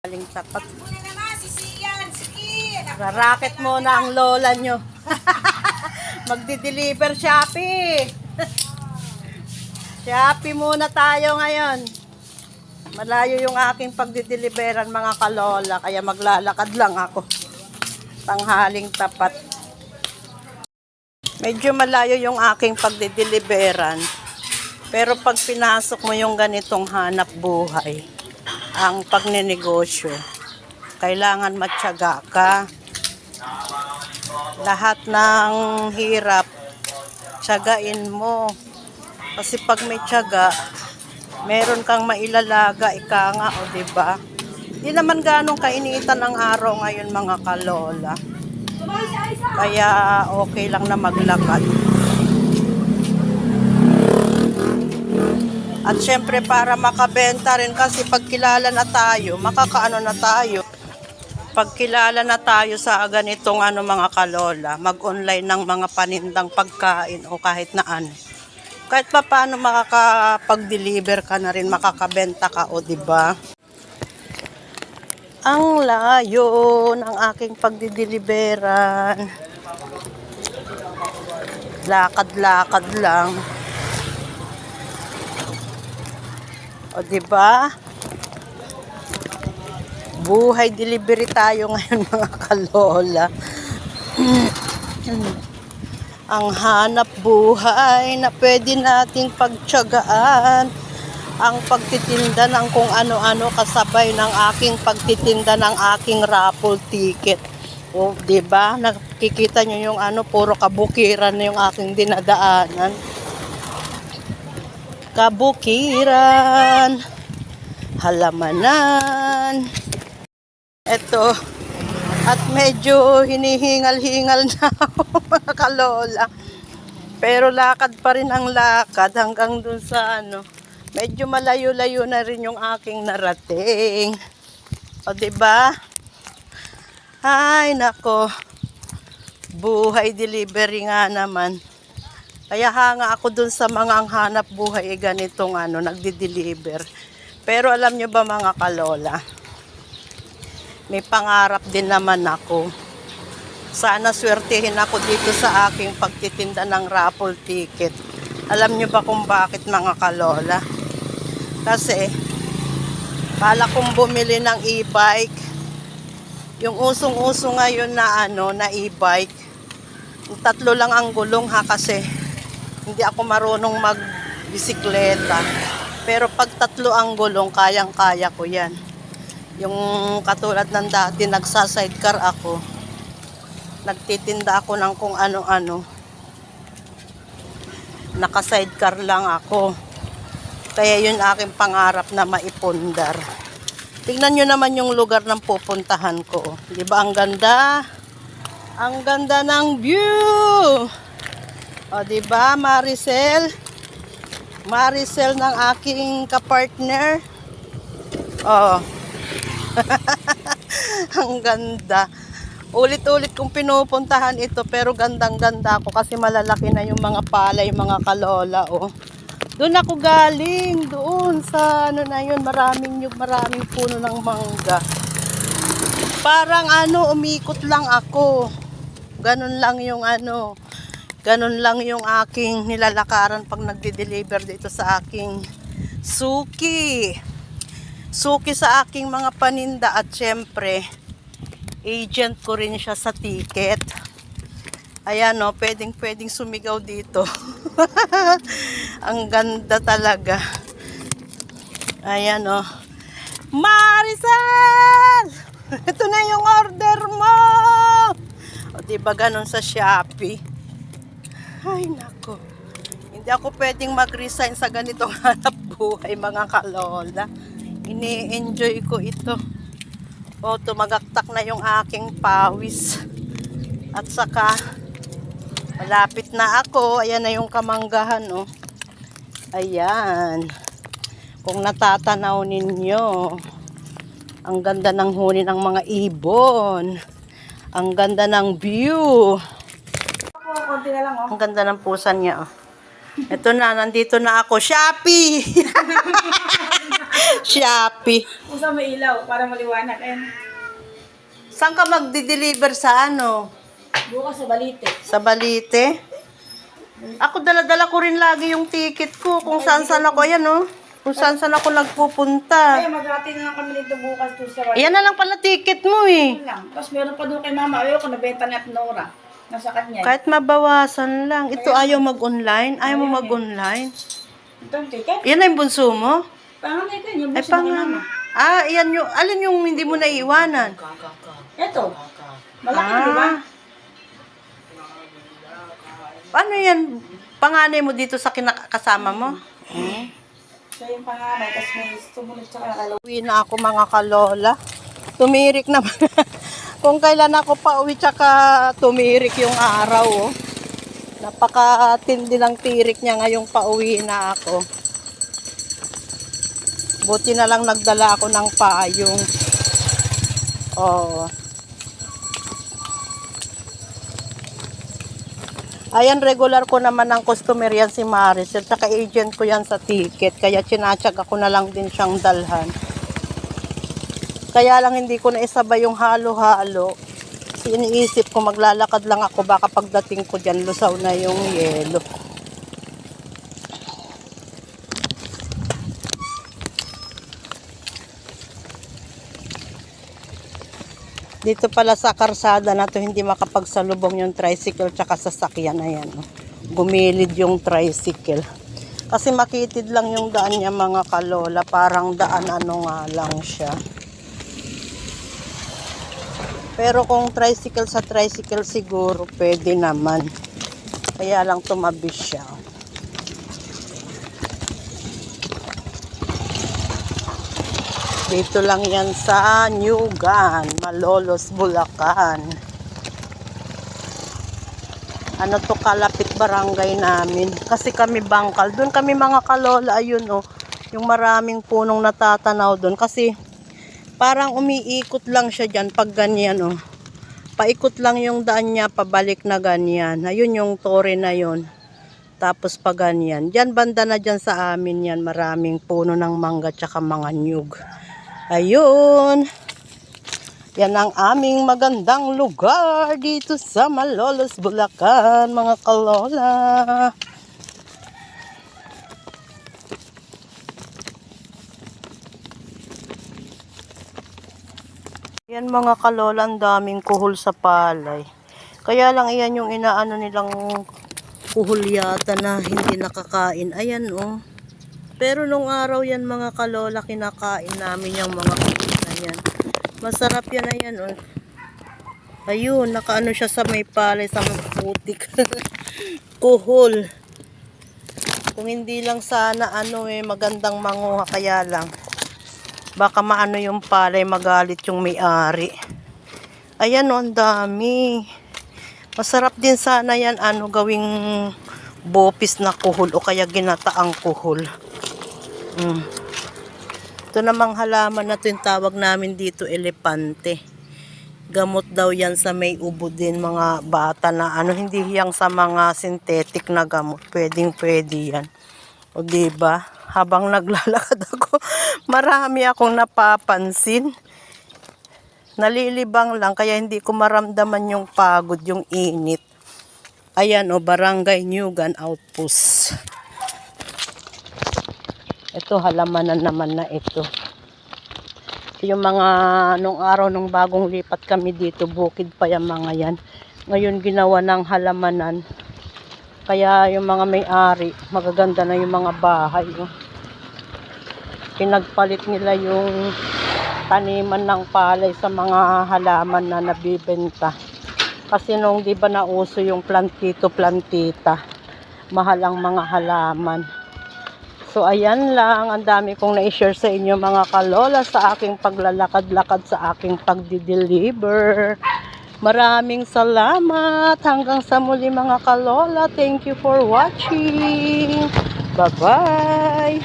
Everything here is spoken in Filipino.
Aling tapat. Racket mo na ang lola nyo. Magdi-deliver Shopee. Shopee muna tayo ngayon. Malayo yung aking pagdi-deliveran mga kalola. Kaya maglalakad lang ako. Tanghaling tapat. Medyo malayo yung aking pagdi-deliveran. Pero pag pinasok mo yung ganitong hanap buhay, ang pagnenegosyo, kailangan matyaga ka. Lahat ng hirap, tiyagain mo. Kasi pag may tiyaga, meron kang mailalaga, ika nga, o diba? Di naman ganong kainitan ang araw ngayon mga kalola. Kaya okay lang na maglakad. At syempre para makabenta rin kasi pag kilala na tayo, makakaano na tayo. Pag kilala na tayo sa ganitong mga kalola, mag-online ng mga panindang pagkain o kahit na ano. Kahit pa paano makakapag-deliver ka na rin, makakabenta ka o diba? Ang layo ng aking pagdideliveran. Lakad-lakad lang. O diba? Buhay delivery tayo ngayon mga kalola. Ang hanap buhay na pwede nating pagtiyagaan. Ang pagtitinda ng kung ano-ano kasabay ng aking pagtitinda ng aking raffle ticket. O diba? Nakikita nyo yung puro kabukiran na yung aking dinadaanan. Kabukiran, halamanan. Ito, at medyo hinihingal-hingal na ako mga kalola. Pero lakad pa rin ang lakad hanggang dun sa medyo malayo-layo na rin yung aking narating. O diba? Ay nako, buhay delivery nga naman. Kaya hanga ako dun sa mga ang hanap buhay ganitong nagdi-deliver. Pero alam nyo ba mga kalola, may pangarap din naman ako. Sana swertihin ako dito sa aking pagtitinda ng raffle ticket. Alam nyo ba kung bakit mga kalola? Kasi, pala kong bumili ng e-bike. Yung usong-uso ngayon na e-bike. 3 lang ang gulong kasi hindi ako marunong magbisikleta. Pero pag 3 ang gulong, kayang-kaya ko yan. Yung katulad ng dati, nagsa-sidecar ako. Nagtitinda ako ng kung ano-ano. Naka-sidecar lang ako. Kaya yun aking pangarap na maipundar. Tingnan nyo naman yung lugar ng pupuntahan ko. Di ba ang ganda? Ang ganda ng view! O, diba, Maricel? Maricel ng aking kapartner. O. Ang ganda. Ulit-ulit kong pinupuntahan ito, pero gandang-ganda ako kasi malalaki na yung mga palay, mga kalola, o. Doon ako galing, doon sa na yun, maraming puno ng mangga. Parang umikot lang ako. Ganun lang yung ganun lang yung aking nilalakaran pag nagde-deliver dito sa aking suki. Suki sa aking mga paninda at syempre, agent ko rin siya sa ticket. Ayan pwedeng sumigaw dito. Ang ganda talaga. Ayan Maricel! Ito na yung order mo! O diba ganun sa Shopee? Ay nako, hindi ako pwedeng mag-resign sa ganitong hanap buhay mga kalola. Ini-enjoy ko ito. O tumagaktak na yung aking pawis. At saka malapit na ako. Ayan na yung kamanggahan Ayan. Kung natatanaw ninyo, ang ganda ng huni ng mga ibon. Ang ganda ng view. Ang ganda ng pusan niya. Ito na, nandito na ako. Shopee! Shopee. Kung saan may ilaw, para maliwanag. Ayun. Saan ka magdi-deliver sa ano? Bukas sa Balite. Sa Balite? Ako dala-dala ko rin lagi yung ticket ko kung saan-saan ako. Ayan oh. Kung saan-saan ako nagpupunta. Ay, maghati na lang kami dito bukas doon sa Balite. Ayan na lang pala ticket mo eh. Yun lang. Tapos meron pa doon kay Mama. Ayoko, nabenta niya at Nora. Nasa kanya. Kahit mabawasan lang. Ito ayaw mag-online. Ayaw mo mag-online. Ito ang ticket. Yan na yung bunso mo? Panganay ko yun. Yung Ay, busi ng pangan. Mama. Ah, yan yung, alin yung hindi mo naiiwanan? Ito. Malaki, di ba? Paano yan? Panganay mo dito sa kasama mo? Siya yung panganay. Tapos may sumunod sa kanila. Uwi na ako mga kalola. Tumirik naman. Kung kailan ako pa uwi tsaka tumirik yung araw. Oh. Napakatindi ng tirik niya ngayong pauwi na ako. Buti na lang nagdala ako ng payong. Oh. Ayan, regular ko naman ng customer yan si Maris. At saka agent ko yan sa ticket. Kaya chinachag ako na lang din siyang dalhan. Kaya lang hindi ko na isabay yung halo-halo. Kasi iniisip ko maglalakad lang ako. Baka pagdating ko dyan, lusaw na yung yelo. Dito pala sa karsada na to hindi makapagsalubong yung tricycle tsaka sasakyan. Ayan. Gumilid yung tricycle. Kasi makitid lang yung daan niya mga kalola. Parang daan ano nga lang siya. Pero kung tricycle sa tricycle siguro pwede naman. Kaya lang tumabi siya. Dito lang yan sa Nyugan, Malolos, Bulacan. Ano to, kalapit barangay namin. Kasi kami bangkal. Doon kami mga kalola, ayun oh. Yung maraming punong natatanaw doon. Kasi parang umiikot lang siya dyan pag ganyan oh. Paikot lang yung daan niya, pabalik na ganyan. Ayun yung tore na yun. Tapos pa ganyan. Diyan banda na dyan sa amin yan. Maraming puno ng mangga tsaka mga nyug. Ayun. Yan ang aming magandang lugar dito sa Malolos, Bulacan, mga kalola. Yan mga kalola, ang daming kuhol sa palay. Kaya lang iyan yung inaano nilang kuhol yata na hindi nakakain. Ayan oh. Pero nung araw yan mga kalola, kinakain namin yung mga kuhol na yan. Masarap yan na yan oh. Ayun, nakaano siya sa may palay, sa putik. Kuhol. Kung hindi lang sana ano magandang manguha, kaya lang. Baka maano yung palay, magalit yung may-ari. Ayan oh, ang dami. Masarap din sana yan gawing bopis na kuhol o kaya ginataang kuhol. Ito namang halaman na ito yung tawag namin dito, elepante. Gamot daw yan sa may ubo din mga bata na hindi hiyang sa mga synthetic na gamot. Pwedeng-pwede yan. O diba? Habang naglalakad ako, marami akong napapansin. Nalilibang lang kaya hindi ko maramdaman yung pagod, yung init. Ayan o, Barangay Nyugan Outpost. Ito, halamanan naman na ito. Yung mga, nung araw, nung bagong lipat kami dito, bukid pa yung mga yan. Ngayon, ginawa ng halamanan. Kaya yung mga may-ari, magaganda na yung mga bahay. Oh. Pinagpalit nila yung taniman ng palay sa mga halaman na nabibenta. Kasi nung di ba nauso yung plantito-plantita, mahal ang mga halaman. So ayan lang, ang dami kong na-share sa inyo mga kalola sa aking paglalakad-lakad, sa aking pagdi-deliver. Maraming salamat. Hanggang sa muli mga kalola. Thank you for watching. Bye-bye.